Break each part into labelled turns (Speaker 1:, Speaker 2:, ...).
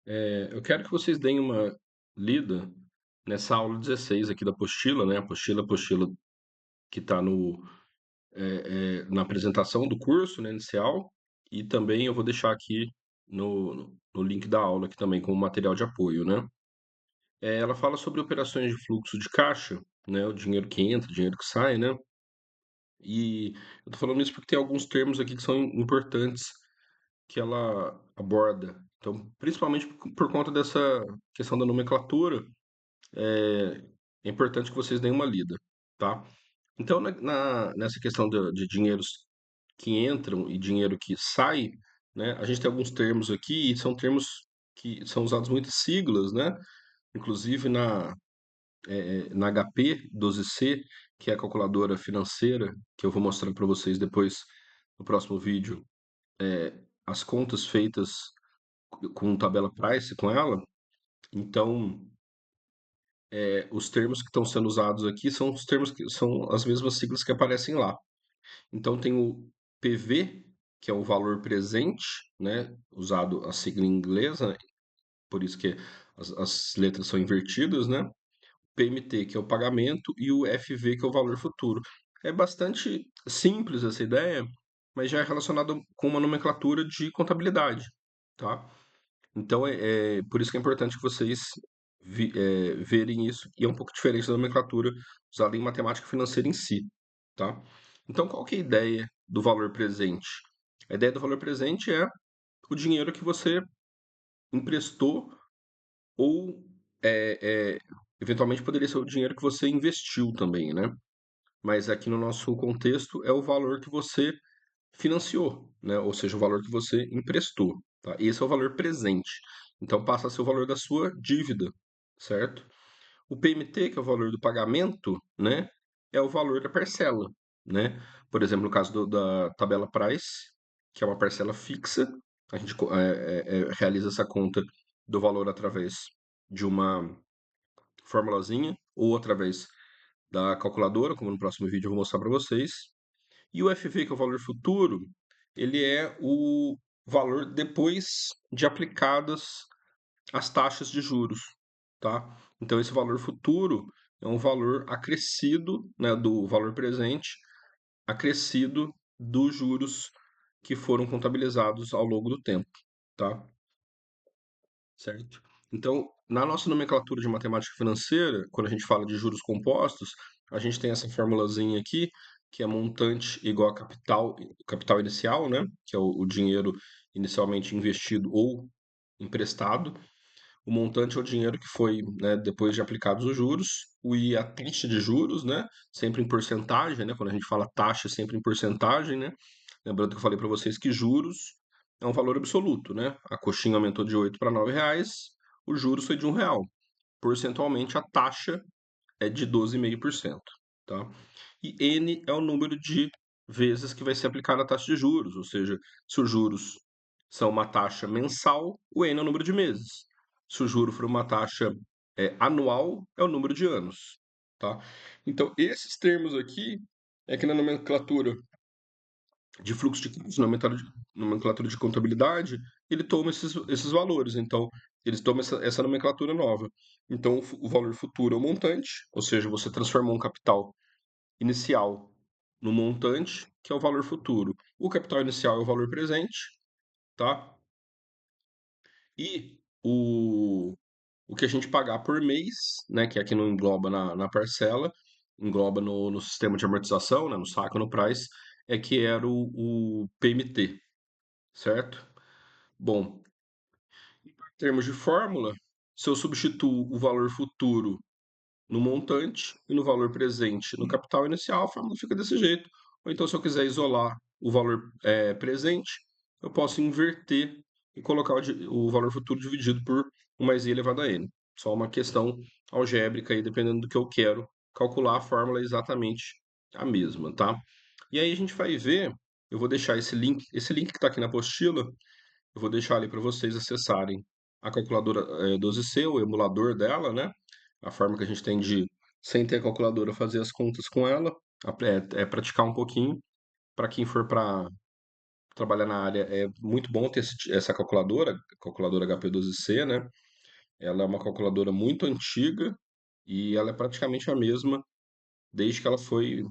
Speaker 1: Eu quero que vocês deem uma lida nessa aula 16 aqui da apostila, né? Apostila que está na apresentação do curso, né, inicial, e também eu vou deixar aqui no link da aula aqui também como material de apoio, né? Ela fala sobre operações de fluxo de caixa, né? O dinheiro que entra, o dinheiro que sai, né? E eu tô falando isso porque tem alguns termos aqui que são importantes que ela aborda. Então, principalmente por conta dessa questão da nomenclatura, é, é importante que vocês deem uma lida, tá? Então, nessa questão de dinheiros que entram e dinheiro que sai, né? A gente tem alguns termos aqui, e são termos que são usados muitas siglas, né? Inclusive na HP 12C, que é a calculadora financeira, que eu vou mostrar para vocês depois no próximo vídeo, as contas feitas com tabela price com ela. Então, os termos que estão sendo usados aqui são os termos que são as mesmas siglas que aparecem lá. Então tem o PV, que é o valor presente, né, usado a sigla inglesa, por isso que as letras são invertidas, né? PMT, que é o pagamento, e o FV, que é o valor futuro. É bastante simples essa ideia, mas já é relacionado com uma nomenclatura de contabilidade, tá? Então é por isso que é importante que vocês verem isso, e é um pouco diferente da nomenclatura usada em matemática financeira em si, tá? Então qual que é a ideia do valor presente? A ideia do valor presente é o dinheiro que você emprestou ou eventualmente poderia ser o dinheiro que você investiu também, né? Mas aqui no nosso contexto é o valor que você financiou, né? Ou seja, o valor que você emprestou, tá? Esse é o valor presente. Então passa a ser o valor da sua dívida, certo? O PMT, que é o valor do pagamento, né? É o valor da parcela, né? Por exemplo, no caso da tabela price, que é uma parcela fixa, a gente realiza essa conta do valor através de uma formulazinha ou através da calculadora, como no próximo vídeo eu vou mostrar para vocês. E o FV, que é o valor futuro, ele é o valor depois de aplicadas as taxas de juros, tá? Então esse valor futuro é um valor acrescido, né, do valor presente, acrescido dos juros que foram contabilizados ao longo do tempo, tá? Certo? Então, na nossa nomenclatura de matemática financeira, quando a gente fala de juros compostos, a gente tem essa formulazinha aqui, que é montante igual a capital inicial, né? Que é o dinheiro inicialmente investido ou emprestado. O montante é o dinheiro que foi, né, depois de aplicados os juros. O I é a taxa de juros, né? Sempre em porcentagem, né? Quando a gente fala taxa, é sempre em porcentagem, né? Lembrando que eu falei para vocês que juros é um valor absoluto, né? A coxinha aumentou de 8 para R$ 9, o juros foi de R$ 1. Percentualmente, a taxa é de 12,5%, tá? E N é o número de vezes que vai ser aplicada a taxa de juros, ou seja, se os juros são uma taxa mensal, o N é o número de meses. Se o juro for uma taxa anual, é o número de anos, tá? Então, esses termos aqui é que na nomenclatura de fluxo de custos, nomenclatura de contabilidade, ele toma esses valores. Então, eles tomam essa nomenclatura nova. Então, o valor futuro é o montante, ou seja, você transformou um capital inicial no montante, que é o valor futuro. O capital inicial é o valor presente, tá? E o que a gente pagar por mês, né, que aqui não engloba na parcela, engloba no sistema de amortização, né, no saco, no price, é que era o PMT, certo? Bom, em termos de fórmula, se eu substituo o valor futuro no montante e no valor presente no capital inicial, a fórmula fica desse jeito. Ou então, se eu quiser isolar o valor presente, eu posso inverter e colocar o valor futuro dividido por 1 mais i elevado a n. Só uma questão algébrica aí, dependendo do que eu quero calcular, a fórmula é exatamente a mesma, tá? E aí a gente vai ver, eu vou deixar esse link que está aqui na apostila, eu vou deixar ali para vocês acessarem a calculadora 12C, o emulador dela, né? A forma que a gente tem de, sem ter a calculadora, fazer as contas com ela, praticar um pouquinho. Para quem for para trabalhar na área, é muito bom ter essa calculadora HP12C, né? Ela é uma calculadora muito antiga e ela é praticamente a mesma desde que ela foi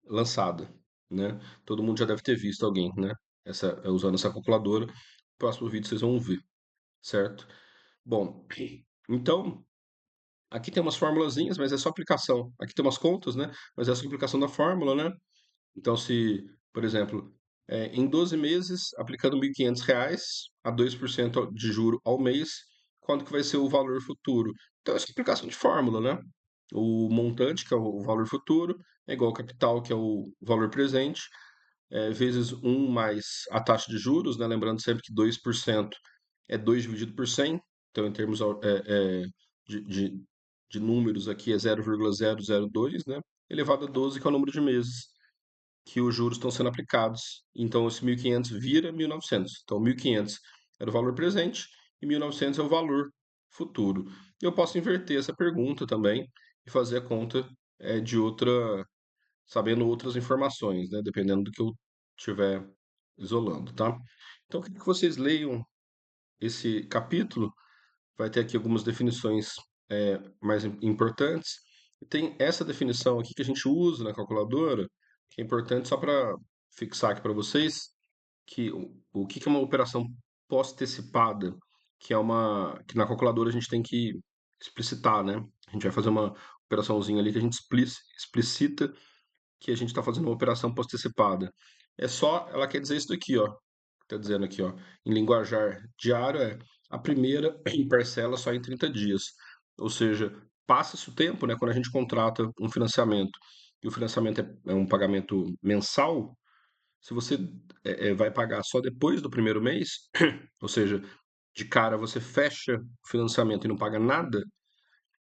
Speaker 1: lançada, né? Todo mundo já deve ter visto alguém, né? Usando essa calculadora. No próximo vídeo vocês vão ver, certo? Bom, então aqui tem umas formulazinhas, mas é só aplicação. Aqui tem umas contas, né? Mas é só aplicação da fórmula, né? Então, se, por exemplo, em 12 meses, aplicando R$ 1.500 a 2% de juro ao mês, quanto que vai ser o valor futuro? Então, essa é a aplicação de fórmula, né? O montante, que é o valor futuro, é igual ao capital, que é o valor presente, vezes um mais a taxa de juros, né? Lembrando sempre que 2% é 2 dividido por 100. Então, em termos de, de, de números aqui, é 0,002, né? Elevado a 12, que é o número de meses que os juros estão sendo aplicados. Então, esse 1.500 vira 1.900. Então, 1.500 era o valor presente e 1.900 é o valor futuro. Eu posso inverter essa pergunta também e fazer a conta de outra, sabendo outras informações, né? Dependendo do que eu estiver isolando, tá? Então, eu queria que vocês leiam esse capítulo. Vai ter aqui algumas definições mais importantes. E tem essa definição aqui que a gente usa na calculadora, que é importante só para fixar aqui para vocês, que o que que é uma operação pós-antecipada, que na calculadora a gente tem que explicitar, né? A gente vai fazer uma operaçãozinha ali que a gente explicita que a gente está fazendo uma operação pós-antecipada. Ela quer dizer isso daqui, ó. Está dizendo aqui, ó, em linguajar diário é a primeira em parcela só em 30 dias. Ou seja, passa-se o tempo, né, quando a gente contrata um financiamento e o financiamento é um pagamento mensal, se você vai pagar só depois do primeiro mês, ou seja, de cara você fecha o financiamento e não paga nada,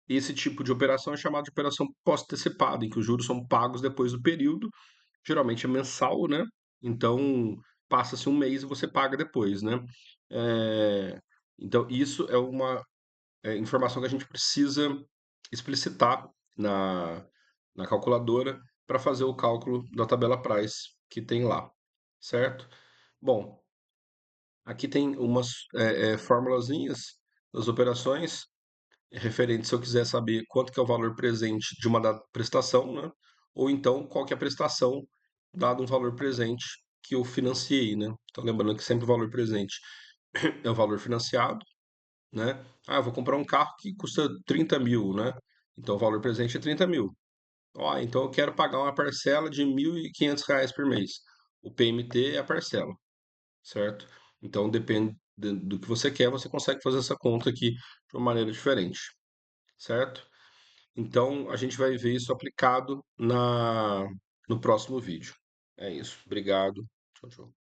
Speaker 1: esse tipo de operação é chamado de operação pós-antecipada, em que os juros são pagos depois do período, geralmente é mensal, né? Então, passa-se um mês e você paga depois, né? É, Então, isso é uma informação que a gente precisa explicitar na calculadora para fazer o cálculo da tabela price que tem lá, certo? Bom, aqui tem umas formulazinhas das operações referente se eu quiser saber quanto que é o valor presente de uma dada prestação, né? Ou então qual que é a prestação dado um valor presente que eu financiei, né? Então lembrando que sempre o valor presente é o valor financiado, né? Ah, eu vou comprar um carro que custa 30 mil, né? Então o valor presente é 30 mil. Ó, então eu quero pagar uma parcela de R$ 1.500 por mês. O PMT é a parcela, certo? Então depende do que você quer, você consegue fazer essa conta aqui de uma maneira diferente, certo? Então, a gente vai ver isso aplicado no próximo vídeo. É isso. Obrigado. Tchau, tchau.